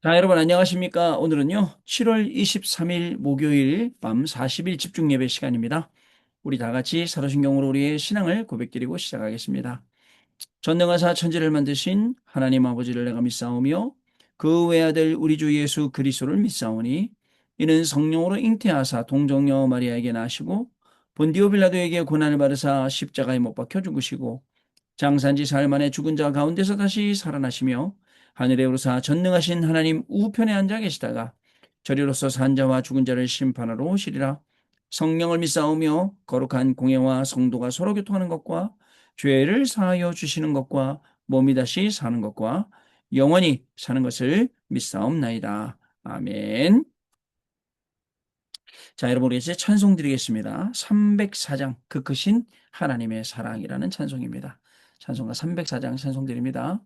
자, 여러분 안녕하십니까? 오늘은요, 7월 23일 목요일 밤 40일 집중 예배 시간입니다. 우리 다 같이 사도신경으로 우리의 신앙을 고백드리고 시작하겠습니다. 전능하사 천지를 만드신 하나님 아버지를 내가 믿사오며 그 외아들 우리 주 예수 그리스도를 믿사오니 이는 성령으로 잉태하사 동정녀 마리아에게 나시고 본디오 빌라도에게 고난을 받으사 십자가에 못 박혀 죽으시고 장산지 사흘 만에 죽은 자 가운데서 다시 살아나시며 하늘에 오르사 전능하신 하나님 우편에 앉아 계시다가 저리로서 산 자와 죽은 자를 심판하러 오시리라. 성령을 믿사오며 거룩한 공예와 성도가 서로 교통하는 것과 죄를 사하여 주시는 것과 몸이 다시 사는 것과 영원히 사는 것을 믿사옵나이다. 아멘. 자, 여러분 우리 이제 찬송 드리겠습니다. 304장 그 크신 하나님의 사랑이라는 찬송입니다. 찬송가 304장 찬송 드립니다.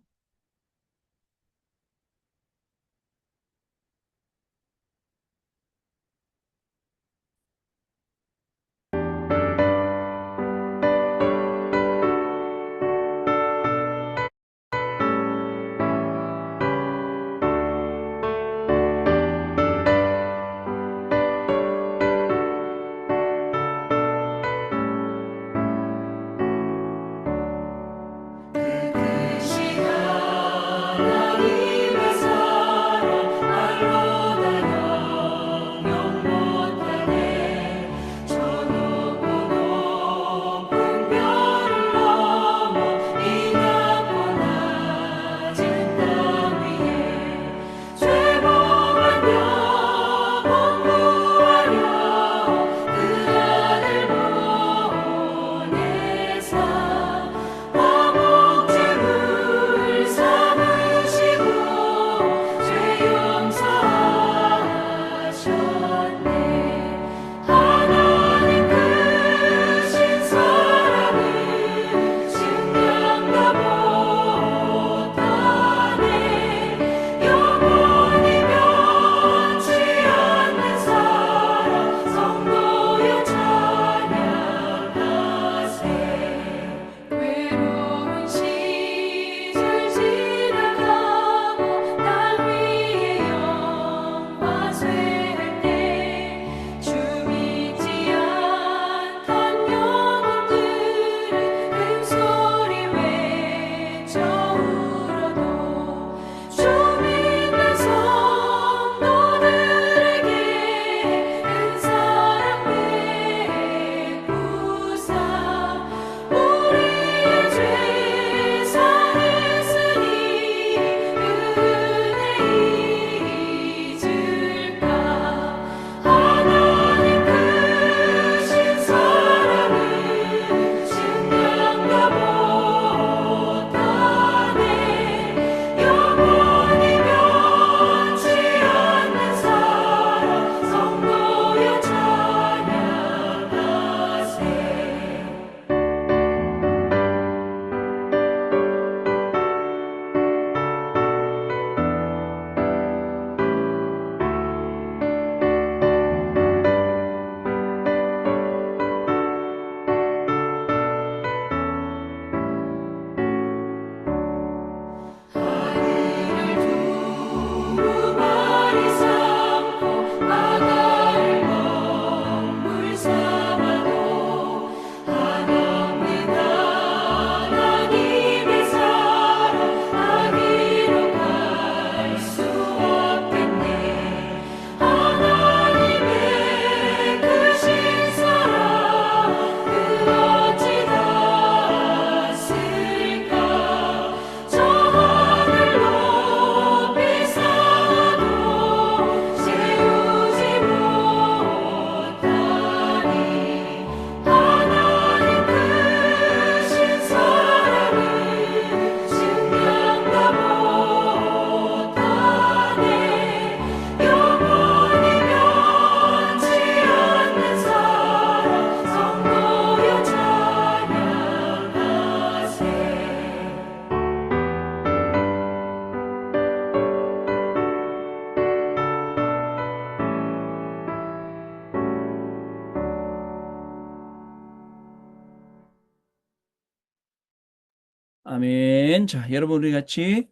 아멘. 자, 여러분 우리 같이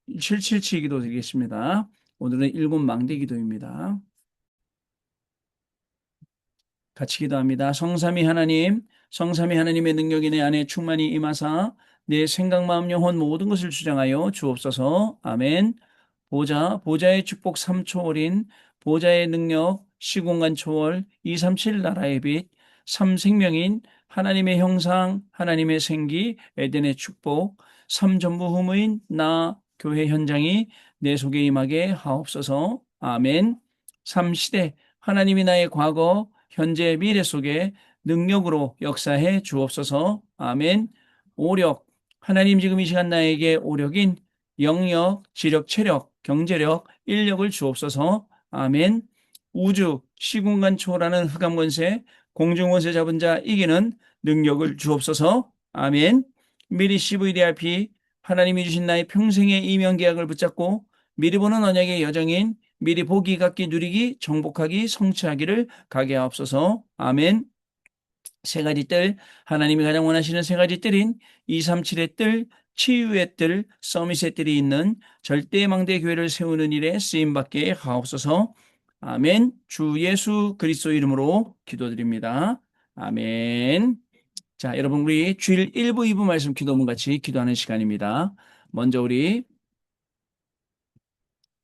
777 기도 드리겠습니다. 오늘은 일곱 망대 기도입니다. 같이 기도합니다. 성삼위 하나님, 성삼위 하나님의 능력이 내 안에 충만히 임하사 내 생각, 마음, 영혼 모든 것을 주장하여 주옵소서. 아멘. 보좌의 축복 3초월인 보좌의 능력, 시공간 초월, 237 나라의 빛, 삼생명인 하나님의 형상, 하나님의 생기, 에덴의 축복, 삼전무후무인 나 교회 현장이 내 속에 임하게 하옵소서. 아멘. 삼시대 하나님이 나의 과거, 현재, 미래 속에 능력으로 역사해 주옵소서. 아멘. 오력 하나님 지금 이 시간 나에게 오력인 영역, 지력, 체력, 경제력, 인력을 주옵소서. 아멘. 우주, 시공간 초월하는 흑암 권세, 공중 권세 잡은 자 이기는 능력을 주옵소서. 아멘. 미리 CVDRP, 하나님이 주신 나의 평생의 이면 계약을 붙잡고 미리 보는 언약의 여정인 미리 보기, 갖기, 누리기, 정복하기, 성취하기를 가게 하옵소서. 아멘. 세 가지 뜰, 하나님이 가장 원하시는 세 가지 뜰인 237의 뜰, 치유의 뜰, 서밋의 뜰이 있는 절대망대 교회를 세우는 일에 쓰임받게 하옵소서. 아멘. 주 예수 그리스도 이름으로 기도드립니다. 아멘. 자, 여러분 우리 주일 1부, 2부 말씀 기도문 같이 기도하는 시간입니다. 먼저 우리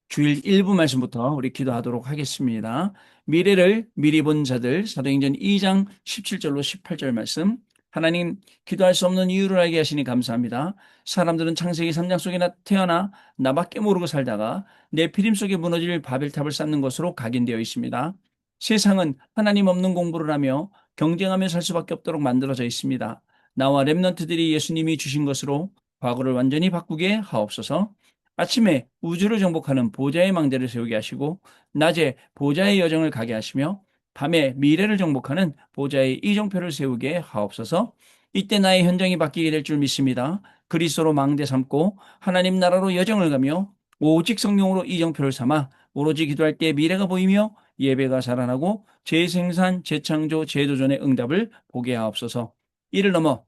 주일 1부 말씀부터 우리 기도하도록 하겠습니다. 미래를 미리 본 자들, 사도행전 2장 17절로 18절 말씀. 하나님, 기도할 수 없는 이유를 알게 하시니 감사합니다. 사람들은 창세기 3장 속에 태어나 나밖에 모르고 살다가 네피림 속에 무너질 바벨탑을 쌓는 것으로 각인되어 있습니다. 세상은 하나님 없는 공부를 하며 경쟁하며 살 수밖에 없도록 만들어져 있습니다. 나와 렘넌트들이 예수님이 주신 것으로 과거를 완전히 바꾸게 하옵소서. 아침에 우주를 정복하는 보좌의 망대를 세우게 하시고 낮에 보좌의 여정을 가게 하시며 밤에 미래를 정복하는 보좌의 이정표를 세우게 하옵소서. 이때 나의 현장이 바뀌게 될 줄 믿습니다. 그리스도로 망대 삼고 하나님 나라로 여정을 가며 오직 성령으로 이정표를 삼아 오로지 기도할 때 미래가 보이며 예배가 살아나고 재생산, 재창조, 재도전의 응답을 보게 하옵소서. 이를 넘어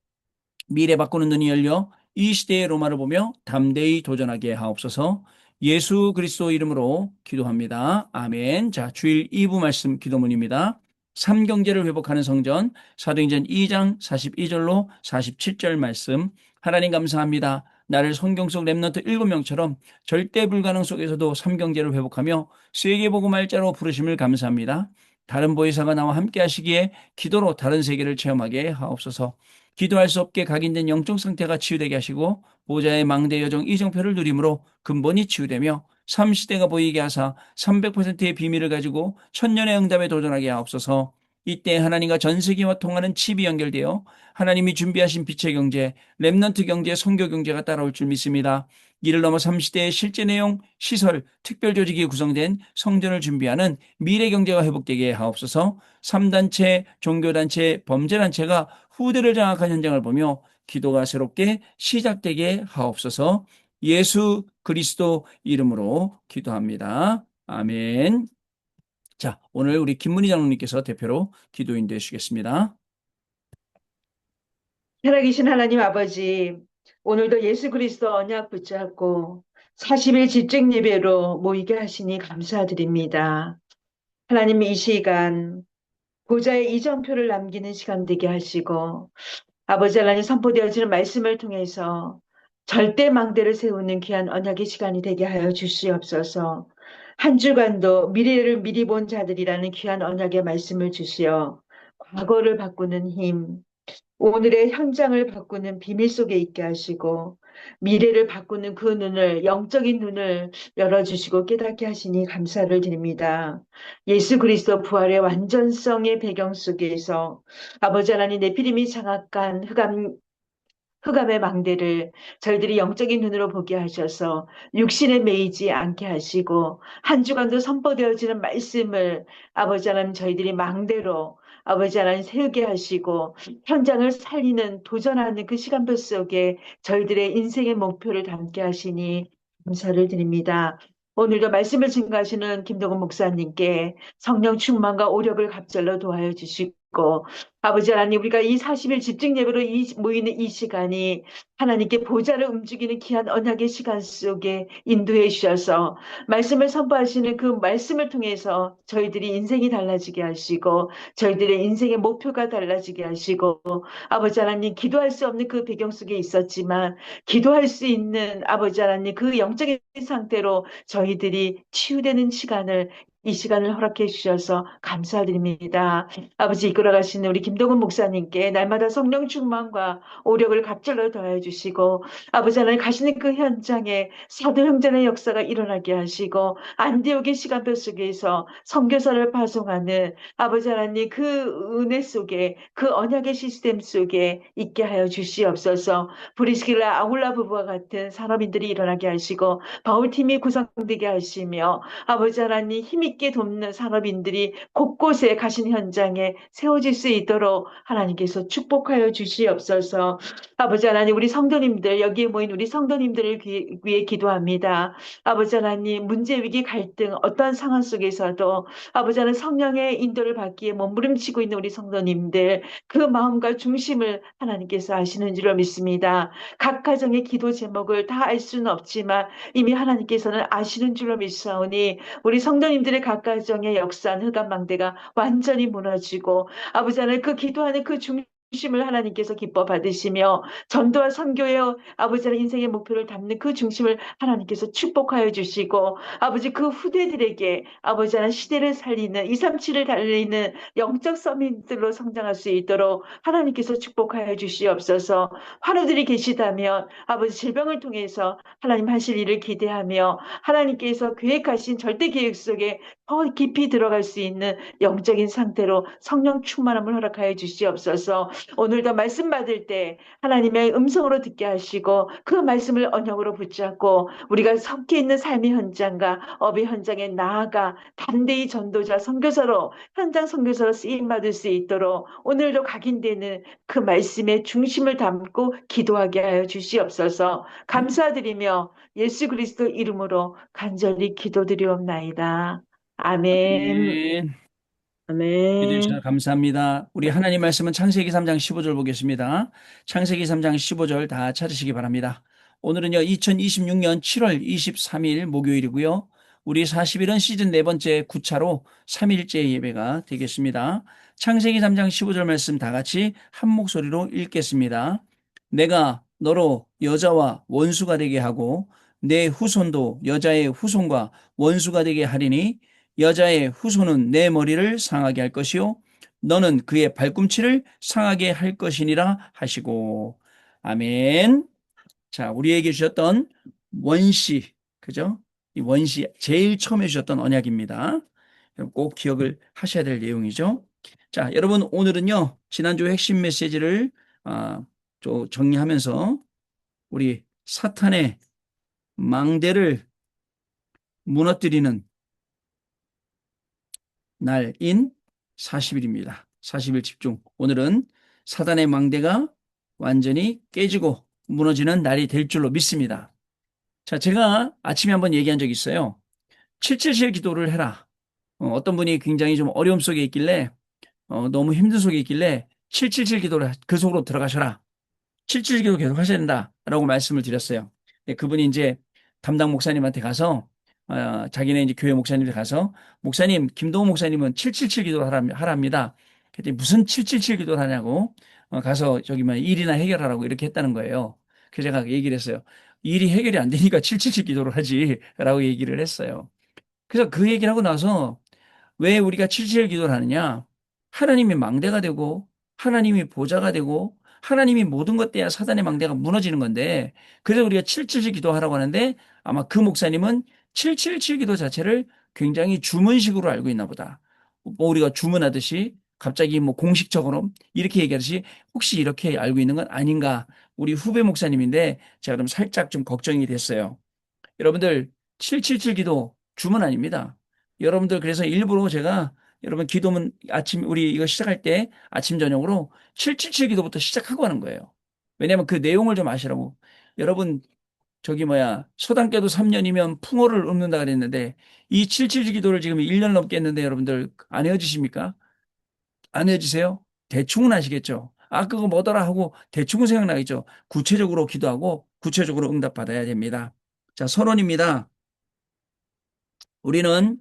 미래 바꾸는 눈이 열려 이 시대의 로마를 보며 담대히 도전하게 하옵소서. 예수 그리스도 이름으로 기도합니다. 아멘. 자, 주일 2부 말씀 기도문입니다. 삼경제를 회복하는 성전, 사도행전 2장 42절로 47절 말씀. 하나님 감사합니다. 나를 성경 속 렘넌트 7명처럼 절대 불가능 속에서도 삼경제를 회복하며 세계복음할자로 부르심을 감사합니다. 다른 보혜사가 나와 함께 하시기에 기도로 다른 세계를 체험하게 하옵소서. 기도할 수 없게 각인된 영적 상태가 치유되게 하시고 보좌의 망대 여정 이정표를 누림으로 근본이 치유되며 삼시대가 보이게 하사 300%의 비밀을 가지고 천년의 응답에 도전하게 하옵소서. 이때 하나님과 전 세계와 통하는 칩이 연결되어 하나님이 준비하신 빛의 경제, 렘넌트 경제, 선교 경제가 따라올 줄 믿습니다. 이를 넘어 삼시대의 실제 내용, 시설, 특별 조직이 구성된 성전을 준비하는 미래 경제가 회복되게 하옵소서. 3단체, 종교단체, 범죄단체가 후대를 장악한 현장을 보며 기도가 새롭게 시작되게 하옵소서. 예수 그리스도 이름으로 기도합니다. 아멘. 자, 오늘 우리 김문희 장로님께서 대표로 기도 인도해 주시겠습니다. 살아계신 하나님 아버지, 오늘도 예수 그리스도 언약 붙잡고 40일 집중 예배로 모이게 하시니 감사드립니다. 하나님 이 시간 보좌의 이정표를 남기는 시간 되게 하시고 아버지 하나님 선포되어지는 말씀을 통해서 절대 망대를 세우는 귀한 언약의 시간이 되게 하여 주시옵소서. 한 주간도 미래를 미리 본 자들이라는 귀한 언약의 말씀을 주시어 과거를 바꾸는 힘, 오늘의 현장을 바꾸는 비밀 속에 있게 하시고 미래를 바꾸는 그 눈을 영적인 눈을 열어주시고 깨닫게 하시니 감사를 드립니다. 예수 그리스도 부활의 완전성의 배경 속에서 아버지 하나님 네피림이 장악한 흑암의 망대를 저희들이 영적인 눈으로 보게 하셔서 육신에 매이지 않게 하시고 한 주간도 선포되어지는 말씀을 아버지 하나님 저희들이 망대로 아버지 하나님 세우게 하시고 현장을 살리는 도전하는 그 시간표 속에 저희들의 인생의 목표를 담게 하시니 감사를 드립니다. 오늘도 말씀을 증거하시는 김동훈 목사님께 성령 충만과 오력을 갑절로 도와여 주시고 아버지 하나님, 우리가 이 40일 집중 예배로 모이는 이 시간이 하나님께 보좌를 움직이는 귀한 언약의 시간 속에 인도해 주셔서 말씀을 선포하시는 그 말씀을 통해서 저희들이 인생이 달라지게 하시고 저희들의 인생의 목표가 달라지게 하시고 아버지 하나님, 기도할 수 없는 그 배경 속에 있었지만 기도할 수 있는 아버지 하나님, 그 영적인 상태로 저희들이 치유되는 시간을 이 시간을 허락해 주셔서 감사드립니다. 아버지, 이끌어 가시는 우리 김동훈 목사님께 날마다 성령 충만과 오력을 갑절로 더해 주시고 아버지 하나님, 가시는 그 현장에 사도행전의 역사가 일어나게 하시고 안디옥의 시간표 속에서 선교사를 파송하는 아버지 하나님, 그 은혜 속에 그 언약의 시스템 속에 있게 하여 주시옵소서. 브리스길라 아굴라 부부와 같은 산업인들이 일어나게 하시고 바울팀이 구성되게 하시며 아버지 하나님, 힘있게 돕는 산업인들이 곳곳에 가신 현장에 세워질 수 있도록 하나님께서 축복하여 주시옵소서. 아버지 하나님, 우리 성도님들, 여기에 모인 우리 성도님들을 위해 기도합니다. 아버지 하나님, 문제, 위기, 갈등, 어떠한 상황 속에서도 아버지 하나님, 성령의 인도를 받기에 몸부림치고 있는 우리 성도님들, 그 마음과 중심을 하나님께서 아시는 줄로 믿습니다. 각 가정의 기도 제목을 다 알 수는 없지만 이미 하나님께서는 아시는 줄로 믿사오니 우리 성도님들의 각 가정의 역사한 흑암망대가 완전히 무너지고 아버지 하나님, 그 기도하는 그 중심을 하나님께서 기뻐 받으시며 전도와 선교의 아버지 하나님, 인생의 목표를 담는 그 중심을 하나님께서 축복하여 주시고 아버지, 그 후대들에게 아버지 하나님, 시대를 살리는 237을 달리는 영적 서민들로 성장할 수 있도록 하나님께서 축복하여 주시옵소서. 환우들이 계시다면 아버지, 질병을 통해서 하나님 하실 일을 기대하며 하나님께서 계획하신 절대 계획 속에 더 깊이 들어갈 수 있는 영적인 상태로 성령 충만함을 허락하여 주시옵소서. 오늘도 말씀 받을 때 하나님의 음성으로 듣게 하시고 그 말씀을 언역으로 붙잡고 우리가 섞여 있는 삶의 현장과 업의 현장에 나아가 담대히 전도자 선교사로 현장 선교사로 쓰임 받을 수 있도록 오늘도 각인되는 그 말씀의 중심을 담고 기도하게 하여 주시옵소서. 감사드리며 예수 그리스도 이름으로 간절히 기도드리옵나이다. 아멘. 아멘. 기도해 주셔서 아멘. 감사합니다. 우리 하나님 말씀은 창세기 3장 15절 보겠습니다. 창세기 3장 15절 다 찾으시기 바랍니다. 오늘은요, 2026년 7월 23일 목요일이고요. 우리 40일은 시즌 네 번째 9차로 3일째 예배가 되겠습니다. 창세기 3장 15절 말씀 다 같이 한 목소리로 읽겠습니다. 내가 너로 여자와 원수가 되게 하고 내 후손도 여자의 후손과 원수가 되게 하리니 여자의 후손은 내 머리를 상하게 할 것이요 너는 그의 발꿈치를 상하게 할 것이니라 하시고. 아멘. 자, 우리에게 주셨던 원시, 그죠? 이 원시 제일 처음에 주셨던 언약입니다. 여러분 꼭 기억을 하셔야 될 내용이죠. 자, 여러분 오늘은요, 지난주 핵심 메시지를 좀 정리하면서 우리 사탄의 망대를 무너뜨리는 날인 40일입니다. 40일 집중. 오늘은 사단의 망대가 완전히 깨지고 무너지는 날이 될 줄로 믿습니다. 자, 제가 아침에 한번 얘기한 적이 있어요. 777 기도를 해라. 어떤 분이 굉장히 좀 어려움 속에 있길래, 너무 힘든 속에 있길래 777 기도를 그 속으로 들어가셔라. 777 기도 계속 하셔야 된다라고 말씀을 드렸어요. 네, 그분이 이제 담당 목사님한테 가서 자기네 이제 교회 목사님한테 가서 목사님, 김동호 목사님은 777 기도를 하랍니다. 그랬더니 무슨 777 기도를 하냐고 가서 저기 뭐 일이나 해결하라고 이렇게 했다는 거예요. 그래서 제가 얘기를 했어요. 일이 해결이 안 되니까 777 기도를 하지라고 얘기를 했어요. 그래서 그 얘기를 하고 나서 왜 우리가 777 기도를 하느냐? 하나님이 망대가 되고 하나님이 보좌가 되고 하나님이 모든 것 때야 사단의 망대가 무너지는 건데 그래서 우리가 777 기도하라고 하는데 아마 그 목사님은 777 기도 자체를 굉장히 주문식으로 알고 있나 보다. 뭐 우리가 주문하듯이 갑자기 뭐 공식적으로 이렇게 얘기하듯이 혹시 이렇게 알고 있는 건 아닌가? 우리 후배 목사님인데 제가 좀 살짝 좀 걱정이 됐어요. 여러분들 777 기도 주문 아닙니다. 여러분들 그래서 일부러 제가 여러분 기도문 아침 우리 이거 시작할 때 아침 저녁으로 777 기도부터 시작하고 하는 거예요. 왜냐하면 그 내용을 좀 아시라고. 여러분 저기 뭐야 소단깨도 3년이면 풍어를 읊는다 그랬는데 이 777 기도를 지금 1년 넘게 했는데 여러분들 안 헤어지십니까? 안 헤어지세요? 대충은 아시겠죠? 아, 그거 뭐더라 하고 대충은 생각나겠죠? 구체적으로 기도하고 구체적으로 응답받아야 됩니다. 자, 서론입니다. 우리는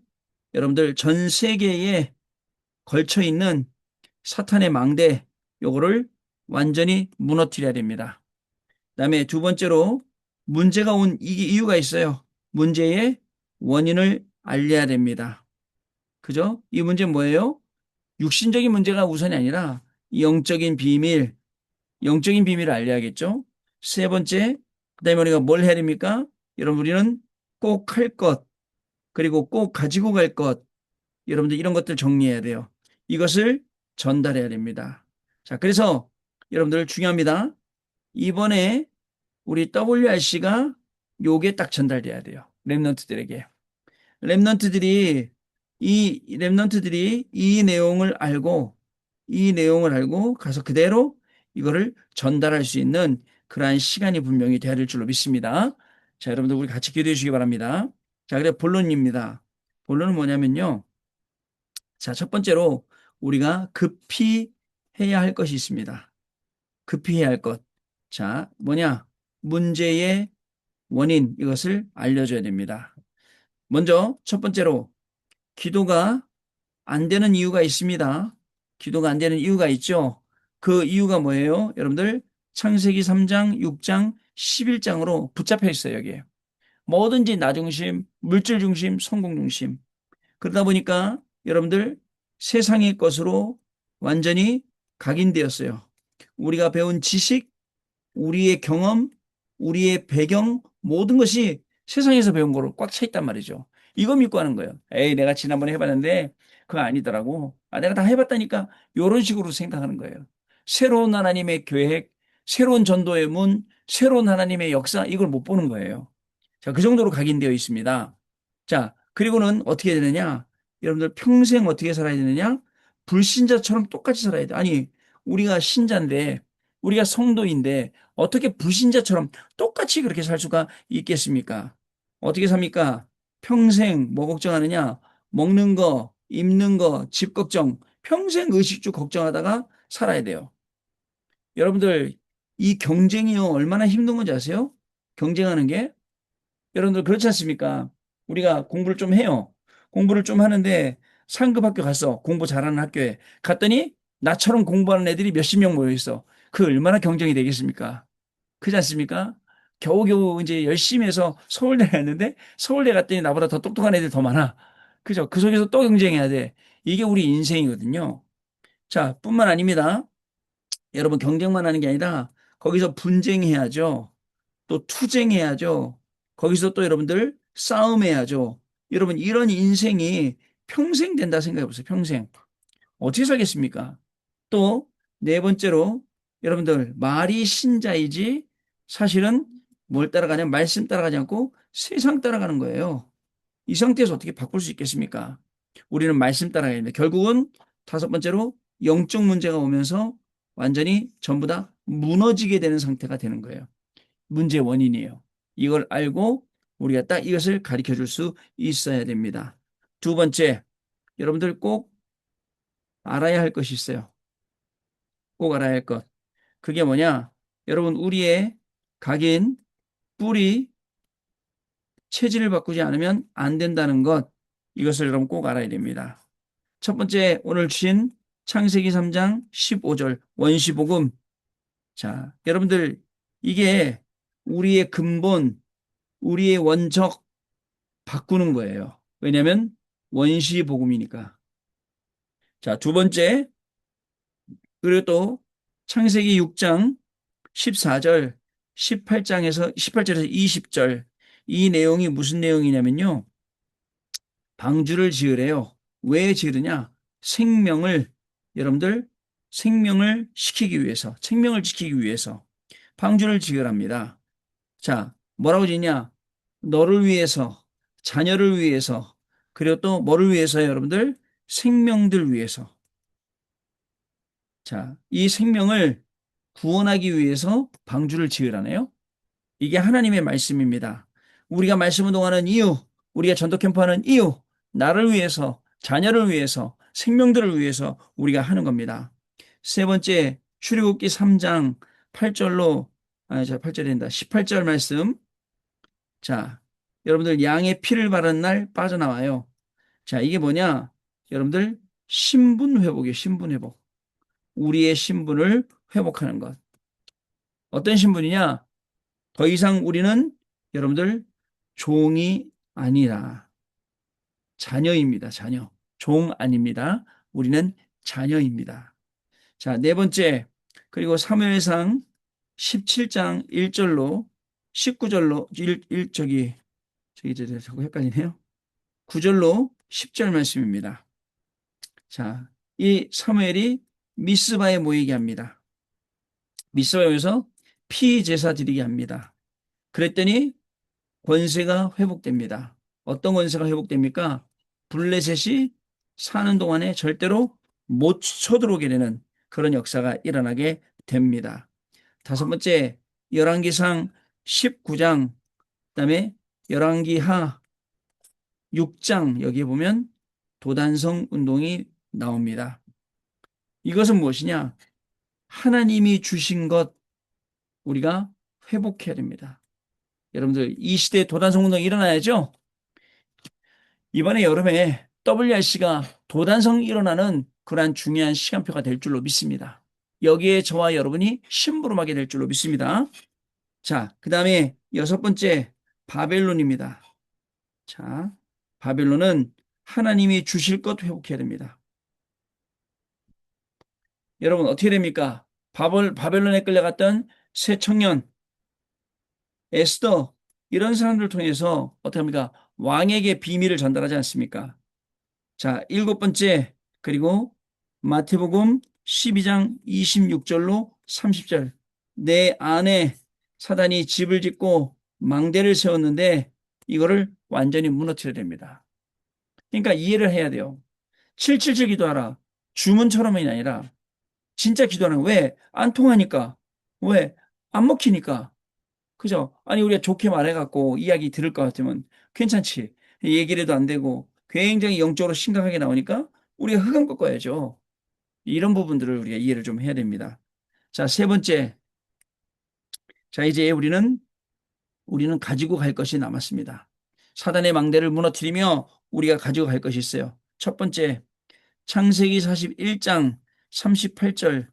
여러분들 전 세계에 걸쳐 있는 사탄의 망대, 요거를 완전히 무너뜨려야 됩니다. 그다음에 두 번째로 문제가 온 이유가 있어요. 문제의 원인을 알려야 됩니다. 그죠? 이 문제는 뭐예요? 육신적인 문제가 우선이 아니라 영적인 비밀, 영적인 비밀을 알려야겠죠? 세 번째, 그다음에 우리가 뭘 해야 됩니까? 여러분, 우리는 꼭 할 것, 그리고 꼭 가지고 갈 것, 여러분들 이런 것들 정리해야 돼요. 이것을 전달해야 됩니다. 자, 그래서 여러분들 중요합니다. 이번에 우리 WRC가 요게 딱 전달돼야 돼요. 랩런트들에게. 랩런트들이 랩런트들이 이 내용을 알고 가서 그대로 이거를 전달할 수 있는 그러한 시간이 분명히 돼야 될 줄로 믿습니다. 자, 여러분들 우리 같이 기도해 주시기 바랍니다. 자, 그래 본론입니다. 본론은 뭐냐면요. 자, 첫 번째로 우리가 급히 해야 할 것이 있습니다. 급히 해야 할 것. 자, 뭐냐? 문제의 원인, 이것을 알려줘야 됩니다. 먼저 첫 번째로 기도가 안 되는 이유가 있습니다. 기도가 안 되는 이유가 있죠. 그 이유가 뭐예요? 여러분들 창세기 3장, 6장, 11장으로 붙잡혀 있어요, 여기에. 뭐든지 나 중심, 물질 중심, 성공 중심. 그러다 보니까 여러분들 세상의 것으로 완전히 각인되었어요. 우리가 배운 지식, 우리의 경험, 우리의 배경, 모든 것이 세상에서 배운 거로 꽉 차 있단 말이죠. 이거 믿고 하는 거예요. 에이, 내가 지난번에 해봤는데 그거 아니더라고. 아, 내가 다 해봤다니까. 이런 식으로 생각하는 거예요. 새로운 하나님의 계획, 새로운 전도의 문, 새로운 하나님의 역사, 이걸 못 보는 거예요. 자, 그 정도로 각인되어 있습니다. 자, 그리고는 어떻게 되느냐? 여러분들 평생 어떻게 살아야 되느냐? 불신자처럼 똑같이 살아야 돼. 아니, 우리가 신자인데, 우리가 성도인데, 어떻게 불신자처럼 똑같이 그렇게 살 수가 있겠습니까? 어떻게 삽니까? 평생 뭐 걱정하느냐? 먹는 거, 입는 거, 집 걱정, 평생 의식주 걱정하다가 살아야 돼요. 여러분들, 이 경쟁이요, 얼마나 힘든 건지 아세요? 경쟁하는 게? 여러분들 그렇지 않습니까? 우리가 공부를 좀 해요. 공부를 좀 하는데 상급 학교 갔어. 공부 잘하는 학교에. 갔더니 나처럼 공부하는 애들이 몇십 명 모여 있어. 그 얼마나 경쟁이 되겠습니까? 그렇지 않습니까? 겨우겨우 이제 열심히 해서 서울대 갔는데 서울대 갔더니 나보다 더 똑똑한 애들 더 많아. 그죠? 그 속에서 또 경쟁해야 돼. 이게 우리 인생이거든요. 자, 뿐만 아닙니다. 여러분 경쟁만 하는 게 아니라 거기서 분쟁해야죠. 또 투쟁해야죠. 거기서 또 여러분들 싸움해야죠. 여러분 이런 인생이 평생 된다 생각해 보세요. 평생. 어떻게 살겠습니까? 또 네 번째로 여러분들 말이 신자이지 사실은 뭘 따라가냐? 말씀 따라가지 않고 세상 따라가는 거예요. 이 상태에서 어떻게 바꿀 수 있겠습니까? 우리는 말씀 따라가야 됩니다. 결국은 다섯 번째로 영적 문제가 오면서 완전히 전부 다 무너지게 되는 상태가 되는 거예요. 문제의 원인이에요. 이걸 알고 우리가 딱 이것을 가르쳐 줄 수 있어야 됩니다. 두 번째, 여러분들 꼭 알아야 할 것이 있어요. 꼭 알아야 할 것. 그게 뭐냐? 여러분, 우리의 각인, 뿌리, 체질을 바꾸지 않으면 안 된다는 것. 이것을 여러분 꼭 알아야 됩니다. 첫 번째, 오늘 주신 창세기 3장 15절 원시복음. 자, 여러분들 이게 우리의 근본, 우리의 원적 바꾸는 거예요. 왜냐하면 원시복음이니까. 자, 두 번째, 그리고 또 창세기 6장 14절, 18절에서 20절 이 내용이 무슨 내용이냐면요. 방주를 지으래요. 왜 지으느냐? 생명을 여러분들 생명을 시키기 위해서, 생명을 지키기 위해서 방주를 지으랍니다. 자, 뭐라고 짓냐? 너를 위해서, 자녀를 위해서, 그리고 또 뭐를 위해서요, 여러분들? 생명들 위해서. 자, 이 생명을 구원하기 위해서 방주를 지으라네요. 이게 하나님의 말씀입니다. 우리가 말씀 운동하는 이유, 우리가 전도 캠프하는 이유, 나를 위해서, 자녀를 위해서, 생명들을 위해서 우리가 하는 겁니다. 세 번째, 출애굽기 3장 8절로, 자, 8절입니다. 18절 말씀. 자, 여러분들 양의 피를 바른 날 빠져나와요. 자, 이게 뭐냐? 여러분들 신분 회복이에요. 신분 회복. 우리의 신분을 회복하는 것. 어떤 신분이냐? 더 이상 우리는 여러분들 종이 아니라 자녀입니다. 자녀. 종 아닙니다. 우리는 자녀입니다. 자, 네 번째. 그리고 사무엘상 17장 1절로 19절로 저기 자꾸 헷갈리네요. 9절로 10절 말씀입니다. 자, 이 사무엘이 미스바에 모이게 합니다. 미스바에서 피제사 드리게 합니다. 그랬더니 권세가 회복됩니다. 어떤 권세가 회복됩니까? 블레셋이 사는 동안에 절대로 못 쳐들어오게 되는 그런 역사가 일어나게 됩니다. 다섯 번째, 열왕기상 19장, 그다음에 열왕기하 6장, 여기에 보면 도단성 운동이 나옵니다. 이것은 무엇이냐? 하나님이 주신 것 우리가 회복해야 됩니다. 여러분들 이 시대에 도단성 운동이 일어나야죠. 이번에 여름에 WRC가 도단성 일어나는 그러한 중요한 시간표가 될 줄로 믿습니다. 여기에 저와 여러분이 심부름하게 될 줄로 믿습니다. 자, 그 다음에 여섯 번째 바벨론입니다. 자, 바벨론은 하나님이 주실 것 회복해야 됩니다. 여러분 어떻게 됩니까? 바벨론에 끌려갔던 새 청년 에스더 이런 사람들을 통해서 어떻게 합니까? 왕에게 비밀을 전달하지 않습니까? 자, 일곱 번째, 그리고 마태복음 12장 26절로 30절. 내 안에 사단이 집을 짓고 망대를 세웠는데 이거를 완전히 무너뜨려야 됩니다. 그러니까 이해를 해야 돼요. 777 기도하라. 주문처럼이 아니라 진짜 기도하는 거야. 왜? 안 통하니까. 왜? 안 먹히니까. 그죠? 아니, 우리가 좋게 말해갖고 이야기 들을 것 같으면 괜찮지. 얘기를 해도 안 되고 굉장히 영적으로 심각하게 나오니까 우리가 흑암 꺾어야죠. 이런 부분들을 우리가 이해를 좀 해야 됩니다. 자, 세 번째. 자, 이제 우리는 가지고 갈 것이 남았습니다. 사단의 망대를 무너뜨리며 우리가 가지고 갈 것이 있어요. 첫 번째, 창세기 41장 38절.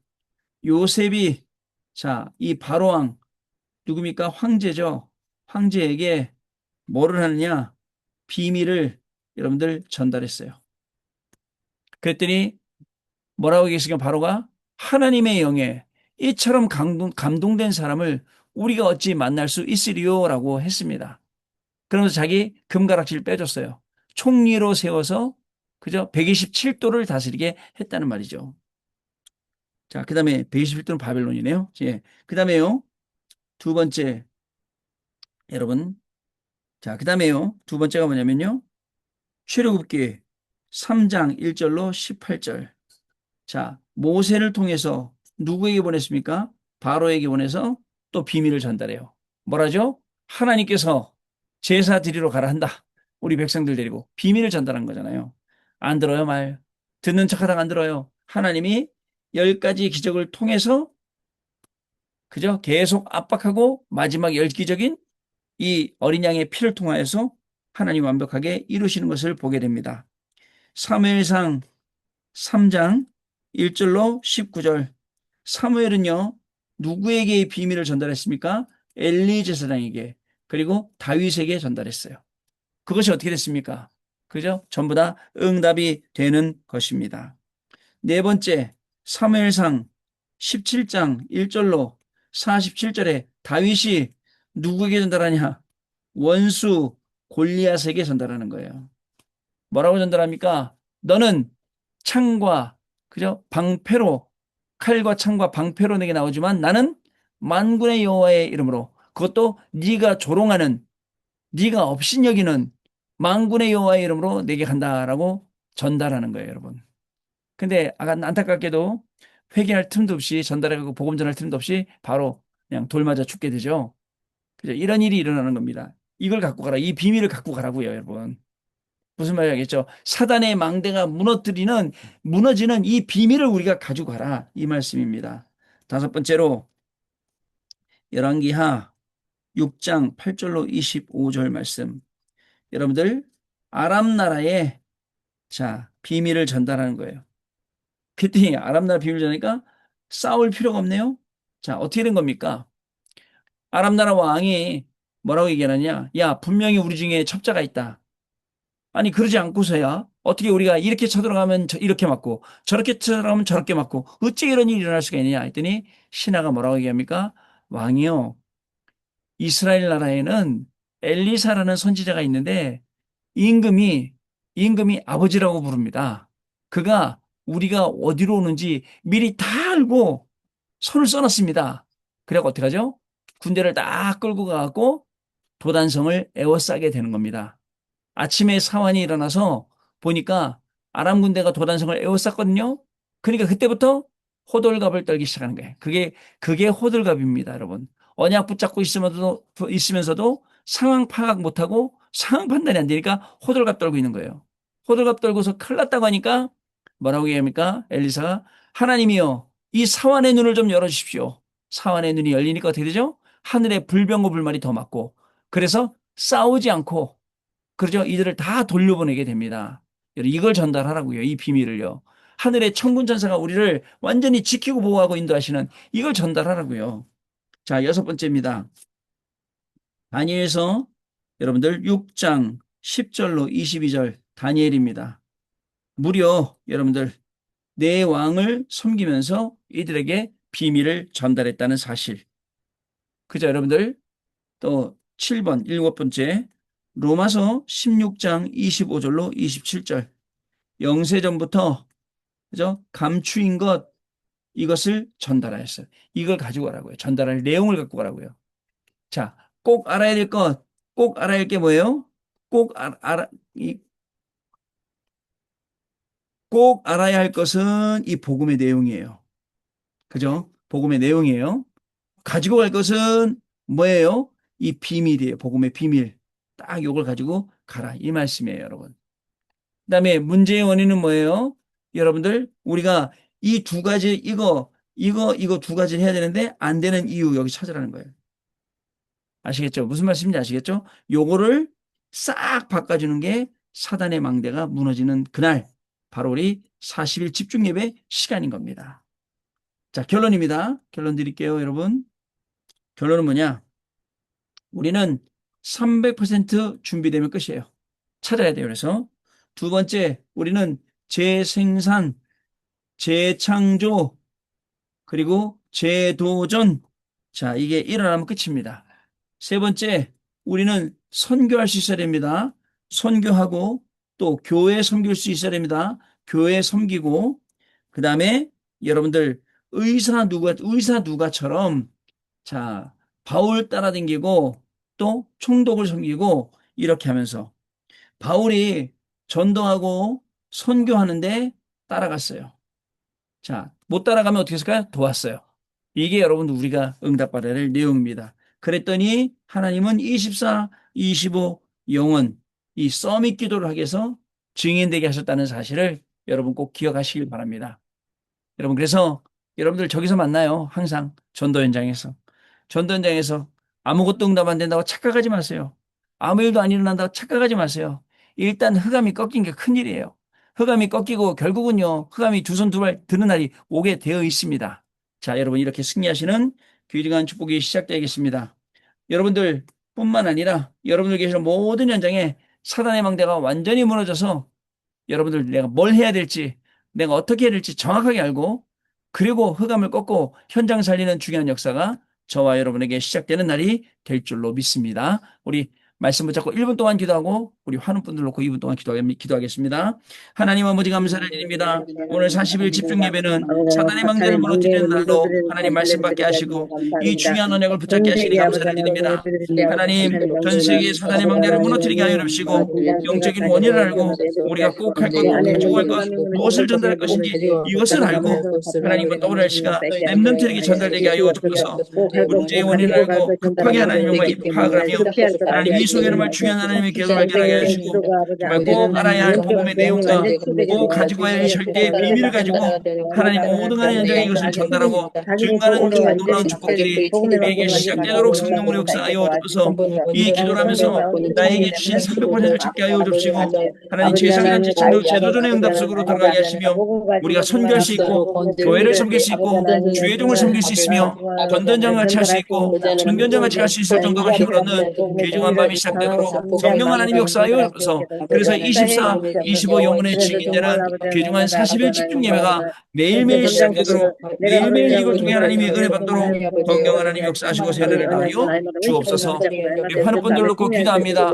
요셉이, 자, 이 바로왕, 누굽니까? 황제죠. 황제에게 뭐를 하느냐? 비밀을 여러분들 전달했어요. 그랬더니 뭐라고 계시냐? 바로가 하나님의 영에 이처럼 감동된 사람을 우리가 어찌 만날 수 있으리요라고 했습니다. 그러면서 자기 금가락지를 빼줬어요. 총리로 세워서 그죠? 127도를 다스리게 했다는 말이죠. 자, 그 다음에 127도는 바벨론이네요. 예. 그 다음에요. 두 번째, 여러분. 자, 그 다음에요. 두 번째가 뭐냐면요. 출애굽기 3장 1절로 18절. 자, 모세를 통해서 누구에게 보냈습니까? 바로에게 보내서 또 비밀을 전달해요. 뭐라죠? 하나님께서 제사 드리러 가라 한다. 우리 백성들 데리고 비밀을 전달한 거잖아요. 안 들어요, 말. 듣는 척하다가 안 들어요. 하나님이 10가지 기적을 통해서 그죠? 계속 압박하고 마지막 엽기적인 이 어린 양의 피를 통하여서 하나님 완벽하게 이루시는 것을 보게 됩니다. 사무엘상 3장 1절로 19절. 사무엘은요, 누구에게 이 비밀을 전달했습니까? 엘리 제사장에게, 그리고 다윗에게 전달했어요. 그것이 어떻게 됐습니까? 그죠? 전부 다 응답이 되는 것입니다. 네 번째, 사무엘상 17장 1절로 47절에 다윗이 누구에게 전달하냐? 원수 골리앗에게 전달하는 거예요. 뭐라고 전달합니까? 너는 창과 그죠? 방패로 칼과 창과 방패로 내게 나오지만 나는 만군의 여호와의 이름으로 그것도 네가 조롱하는 네가 업신여기는 만군의 여호와의 이름으로 내게 간다라고 전달하는 거예요, 여러분. 근데 안타깝게도 회개할 틈도 없이 전달하고 복음 전할 틈도 없이 바로 그냥 돌 맞아 죽게 되죠. 그죠? 이런 일이 일어나는 겁니다. 이걸 갖고 가라. 이 비밀을 갖고 가라고요, 여러분. 무슨 말인지 알겠죠? 사단의 망대가 무너지는 이 비밀을 우리가 가지고 가라. 이 말씀입니다. 다섯 번째로 열왕기하 6장 8절로 25절 말씀. 여러분들 아람 나라에 비밀을 전달하는 거예요. 그랬더니 아람 나라 비밀을 전하니까 싸울 필요가 없네요. 어떻게 된 겁니까? 아람 나라 왕이 뭐라고 얘기하느냐? 야, 분명히 우리 중에 첩자가 있다. 아니, 그러지 않고서야 어떻게 우리가 이렇게 쳐들어가면 이렇게 맞고 저렇게 쳐들어가면 저렇게 맞고 어째 이런 일이 일어날 수가 있느냐 했더니 신하가 뭐라고 얘기합니까? 왕이요, 이스라엘 나라에는 엘리사라는 선지자가 있는데 임금이 아버지라고 부릅니다. 그가 우리가 어디로 오는지 미리 다 알고 손을 써놨습니다. 그래갖고 어떻게 하죠? 군대를 딱 끌고 가고 도단성을 에워싸게 되는 겁니다. 아침에 사환이 일어나서 보니까 아람 군대가 도단성을 에워쌌거든요. 그러니까 그때부터 호들갑을 떨기 시작하는 거예요. 그게 호들갑입니다, 여러분. 언약 붙잡고 있으면서도 상황 파악 못하고 상황 판단이 안 되니까 호들갑 떨고 있는 거예요. 호들갑 떨고서 큰일 났다고 하니까 뭐라고 얘기합니까? 엘리사가 하나님이여, 이 사환의 눈을 좀 열어주십시오. 사환의 눈이 열리니까 어떻게 되죠? 하늘에 불병과 불말이 더 맞고, 그래서 싸우지 않고, 그러죠? 이들을 다 돌려보내게 됩니다. 이걸 전달하라고요. 이 비밀을요. 하늘의 천군 천사가 우리를 완전히 지키고 보호하고 인도하시는 이걸 전달하라고요. 여섯 번째입니다. 다니엘서 여러분들 6장 10절로 22절 다니엘입니다. 무려 여러분들 내 왕을 섬기면서 이들에게 비밀을 전달했다는 사실. 그죠, 여러분들? 또 7번, 일곱 번째 로마서 16장 25절로 27절. 영세전부터 그죠? 감추인 이것을 전달하였어요. 이걸 가지고 가라고요. 전달할 내용을 갖고 가라고요. 꼭 알아야 될 꼭 알아야 할 게 뭐예요? 꼭 꼭 알아야 할 것은 이 복음의 내용이에요. 그죠? 복음의 내용이에요. 가지고 갈 것은 뭐예요? 이 비밀이에요. 복음의 비밀. 딱 이걸 가지고 가라. 이 말씀이에요, 여러분. 그다음에 문제의 원인은 뭐예요? 여러분들, 우리가 이 두 가지, 이거 두 가지를 해야 되는데 안 되는 이유 여기 찾으라는 거예요. 아시겠죠? 무슨 말씀인지 아시겠죠? 요거를 싹 바꿔주는 게 사단의 망대가 무너지는 그날, 바로 우리 40일 집중 예배 시간인 겁니다. 결론입니다. 결론 드릴게요, 여러분. 결론은 뭐냐? 우리는 300% 준비되면 끝이에요. 찾아야 돼요. 그래서 두 번째, 우리는 재생산, 재창조, 그리고 재도전. 이게 일어나면 끝입니다. 세 번째, 우리는 선교할 수 있어야 됩니다. 선교하고 또 교회 섬길 수 있어야 됩니다. 교회 섬기고, 그 다음에 여러분들 의사 누가처럼 바울 따라다니고 또 총독을 섬기고 이렇게 하면서 바울이 전도하고 선교하는데 따라갔어요. 못 따라가면 어떻게 했을까요? 도왔어요. 이게 여러분 우리가 응답받아야 할 내용입니다. 그랬더니 하나님은 24, 25 영원 이 서밋 기도를 하게 해서 증인되게 하셨다는 사실을 여러분 꼭 기억하시길 바랍니다. 여러분, 그래서 여러분들 저기서 만나요. 항상 전도 현장에서. 전도 현장에서 아무것도 응답 안 된다고 착각하지 마세요. 아무 일도 안 일어난다고 착각하지 마세요. 일단 흑암이 꺾인 게 큰일이에요. 흑암이 꺾이고 결국은요, 흑암이 두 손 두 발 드는 날이 오게 되어 있습니다. 여러분, 이렇게 승리하시는 귀중한 축복이 시작되겠습니다. 여러분들 뿐만 아니라 여러분들 계시는 모든 현장에 사단의 망대가 완전히 무너져서 여러분들 내가 뭘 해야 될지, 내가 어떻게 해야 될지 정확하게 알고, 그리고 흑암을 꺾고 현장 살리는 중요한 역사가 저와 여러분에게 시작되는 날이 될 줄로 믿습니다. 우리 말씀 붙잡고 1분 동안 기도하고 우리 환우분들 놓고 2분 동안 기도하겠습니다. 하나님 아버지 감사를 드립니다. 오늘 40일 집중 예배는 사단의 망대를 사탄의 무너뜨리는 망대를 날로 무너뜨리는 하나님 말씀 받게 하시고 이 감사합니다. 중요한 언약을 붙잡게 하시니 은혜의 아버지 감사를 하나님 드립니다. 하나님 사탄의 전 세계 사단의 망대를 무너뜨리게 하여 주시고 영적인 원인을 알고 우리가 꼭 할 것, 가지고 갈 것, 무엇을 전달할 것인지 이것을 알고 하나님과 떠오를 시가 렘넌트에게 전달되게 하여 주옵소서. 문제의 원인을 알고 급하게 하나님 정말 파악을 하며 하나님 이 속에 정말 중요한 하나님의 계획을 발견하게 하시고 정말 꼭 알아야 할 복음의 내용과 꼭 가지고 와야 할 절대의 비밀을 가지고 하나님 모든 하나님 현장에 이것을 전달하고 증가하는 놀라운 축복들이 우리에게 시작되도록 성령으로 역사하여 주셔서 이 기도를 하면서 나에게 주신 300%를 찾게 하여 주시고 하나님 제사장 지침도 제도전의 응답 속으로 들어가게 하시며 우리가 선교할 수 있고 교회를 섬길 수 있고 주의 종을 섬길 수 있으며 전전장 같이 할 수 있고 선견장 같이 할 수 있을 정도로 힘을 얻는 귀중한 밤이 시작되도록 성령 하나님 역사하여 주셔서 그래서 24, 25 영혼의 증인되는 귀중한 40일 집중 예배가 매일매일 시작되도록 매일매일 이걸 통해 하나님의 은혜 받도록 성령 하나님 역사하시고 세례를 다하여 주옵소서. 우리 환우분들 놓고 기도합니다.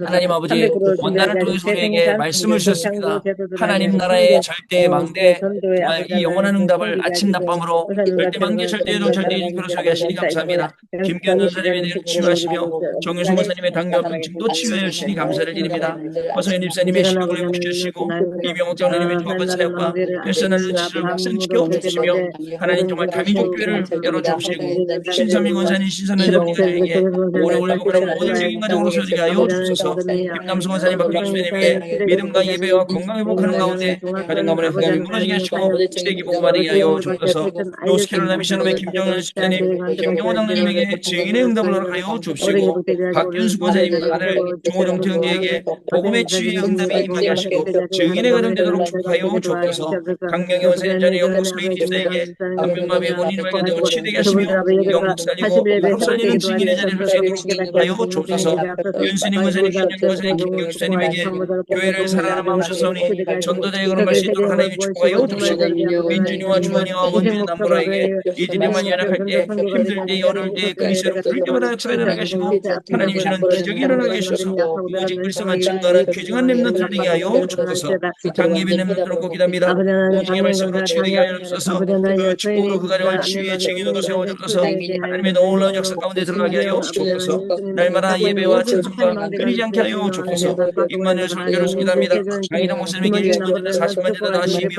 하나님 아버지 원단을 통해서 우리에게 말씀을 주셨습니다. 하나님 나라의 절대 망대 정말 이 영원한 응답을 아침 낮밤으로 절대 망대 절대에도 절대 인표로 소개 하시니 감사합니다. 김기현 원사님에 대해 치유하시며 정유수 목사님의 당뇨병 증도 치유해 주시니 감사를 드립니다. 허성현 집사님의 시력을 회복시켜 주시고 이병옥 장로님의 조합원 사역과 헬스하는 치료를 확산시켜 주시며 하나님 정말 다민족 교회를 열어주시고 신선미 권사님 신선한 자분에게 오래 회복하는 모든 세계 가정으로 서지게 하여 주옵소서. 김남수 권사님 박경수 선생님에게 믿음과 예배와 건강 회복하는 가운데 가정 가문의 흑암이 무너지게 하시고 세계 복음 받게 하여 주옵소서. 노스캐롤라이나 미션홈의 김정은 집사님 김경호 장로님에게 증인의 응답을 허락하여 주옵시고 박균수 권사님 아들 종호정태 형제에게 복음의 치유의 응답이 임하게 하시고 증인의 가정 되도록 축복하여 주옵소서. 강명희 원사님 자녀 영국 소인 집사에게 한병마비의 원인을 발견되고 치유되게 하시며 영국 살리고 한국 살리는 증인의 자리를 수 있도록 축복하여 주옵소서. 윤수님 원사님 신영 원사님 김경수 집사님에게 교회를 사랑하는 마음 주셨사오니 전도자의 걸음 갈 수 있도록 하나님이 축복하여 주시고 민준이와 주원이와 원준 남보라에게 이들만 연약할 때 힘들 때 어려울 때 그리스도로 부를 때마다 역사가 일어나게 하시고 하나님이시는 기적이 일어나게 하셔서 오직 그리스도만 증거하는 귀중한 렘넌트를 되게 하여 주옵소서. 장예빈 렘넌트를 꼭 기도합니다. 오직의 말씀으로 치유되게 하여 주옵소서. 그 축복으로 그 가정을 치유의 증인으로 세워주옵소서. 하나님의 놀라운 역사 가운데 들어가게 하여 주옵소서. 날마다 예배와 찬송과 끊이지 않게 하여 주옵소서. 임마누엘 설교를 기도합니다. 강희동 목사님에게 일천전대 40만 제도 나시며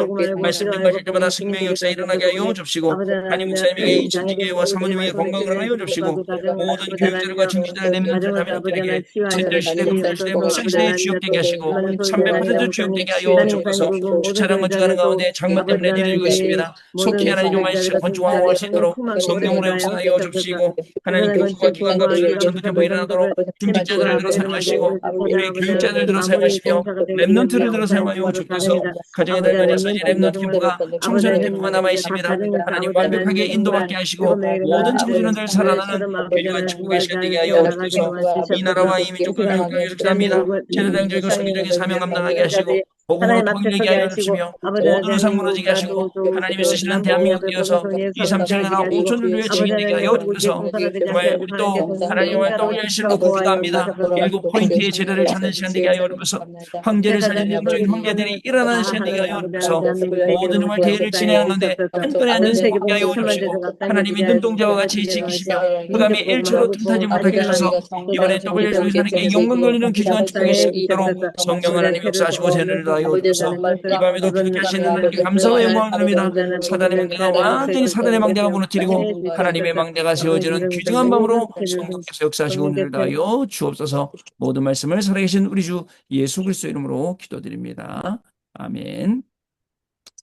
말씀 전가실 때마다 생명의 역사에 일어나게 하여 주옵시고 한임 목사님에게 이천지교회와 사모님에게 건강을 하여 주옵시고 모든 교육자들과 중지자를 내면들 자매들에게 젠들시대 금들시대 묵상시대에 주역되게 하시고 300% 주역되게 하여 주옵소서. 주차량을 주가는 가운데 장마 때문에 내리고 있습니다. 속히 하나님 정말 건축왕을 할 수 있도록 성령으로 역사하여 주옵시고 하나님 교수와 기관과 부서를 전도tempo 일어나도록 중직자들을 들어 사용하시고 우리 교육자들 들어 사용하시며 렘넌트를 들어 사용하여 주옵소서. 가정의 달면에서 이제 렘넌트 캠프가 청소년 캠프가 남아있습니다. 하나님 완벽하게 인도받게 하시고 모든 청소년들 살아나는 귀중한 축복의 시간 되게 하여 주옵소서. 이 나라와 이 민족과 교육을 기도합니다. 제도당적이고 선교적인 사명 감당하게 하시고 복음으로 통일되게 하여 주시며 모든 우상 무너지게 하시고 하나님이 쓰시는 대한민국 되어서 2, 3, 7, 나라 5천을 위해 증인되게 하여 주셔서 정말 우리 또 하나님을 떠올릴 실로 기도합니다. 7포인트의 제도를 찾는 시간 되게 하여 주셔서 황제를 살리는 영적인 황제들이 일어나는 시간 되게 하여 주셔서 모든 정말 대회를 진행하는데 한편에 앉은 서 받게 하여 주시고 하나님이 눈동자와 같이 지키시며 흑암이 일초로 틈타지 못하게 하셔서 이번에 WSO에서 하나님께 영광 걸리는 귀중한 축복이 있도록 성령 하나님 역사하시고 세례를 하여 주셔서 이 밤에도 그렇게 하시는 하나님께 감사와 영광을 드립니다. 사단의 망대가 완전히 사단의 망대가 무너뜨리고 하나님의 망대가 세워지는 귀중한 밤으로 성령께서 역사하시고 오늘을 다하여 주옵소서. 모든 말씀을 살아계신 우리 주 예수 그리스도 이름으로 기도드립니다. 아멘.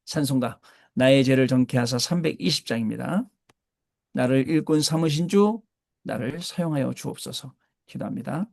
찬송가 나의 죄를 정케 하사 320장입니다. 나를 일꾼 삼으신 주 나를 사용하여 주옵소서. 기도합니다.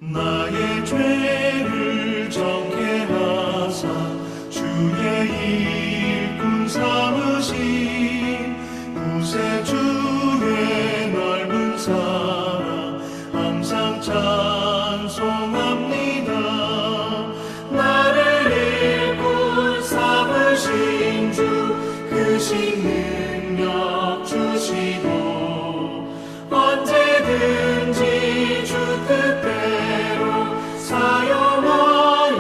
나의 죄를 정케 하사 주의 일꾼 삼으신 구세주의 넓은 사랑 항상 찬송합니다. 나를 일꾼 삼으신 주 크신 능력 주시고 언제든지 주 뜻대로 사용하여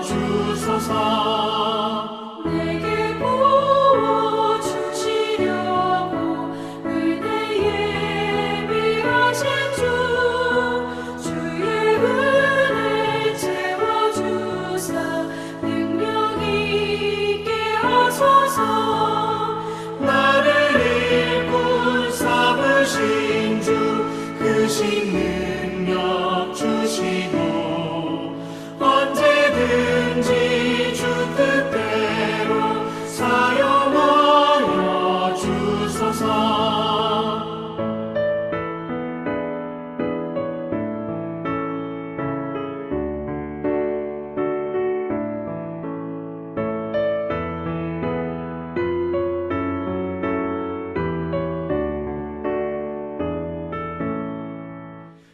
주소서.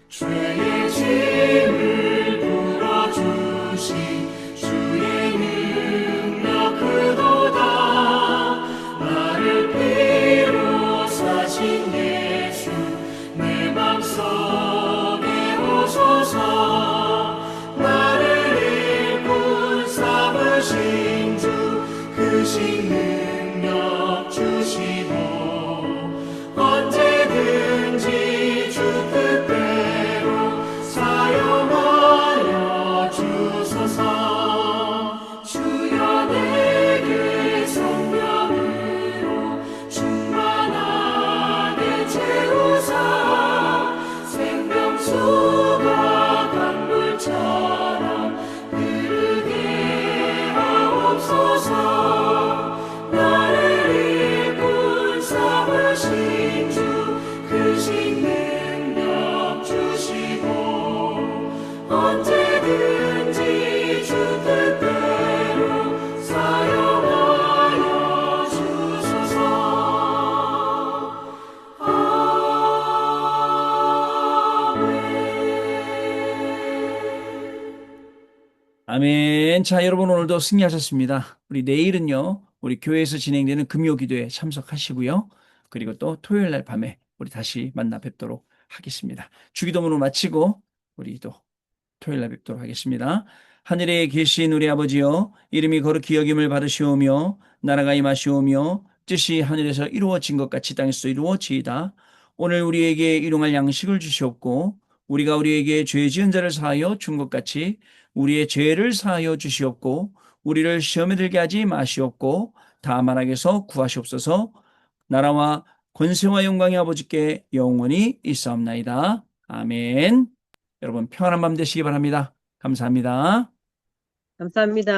죄의 짐을 풀어주시 주의 능력 그도다 나를 피로 사신 예수 내 맘속에 오소서 나를 일꾼 삼으신 주 크신 능력 주시고 언제든지 주 뜻대로 사용하여 주소서 주여 내게 성령으로 충만하게 채우사 생명수가 강물처럼 흐르게 하옵소서 나를 일꾼 삼으신 주 크신 능력 주시고 언제든지 주 뜻대로 사용하여 주소서 아멘. 자, 여러분 오늘도 승리하셨습니다. 우리 내일은요, 우리 교회에서 진행되는 금요 기도에 참석하시고요. 그리고 또 토요일 날 밤에 우리 다시 만나 뵙도록 하겠습니다. 주기도문을 마치고 우리 또 토요일 날 뵙도록 하겠습니다. 하늘에 계신 우리 아버지여, 이름이 거룩히 여김을 받으시오며 나라가 임하시오며 뜻이 하늘에서 이루어진 것 같이 땅에서 이루어지이다. 오늘 우리에게 일용할 양식을 주시옵고 우리가 우리에게 죄 지은 자를 사하여 준 것 같이 우리의 죄를 사하여 주시옵고 우리를 시험에 들게 하지 마시옵고 다만 악에서 구하시옵소서. 나라와 권세와 영광이 아버지께 영원히 있사옵나이다. 아멘. 여러분 평안한 밤 되시기 바랍니다. 감사합니다. 감사합니다.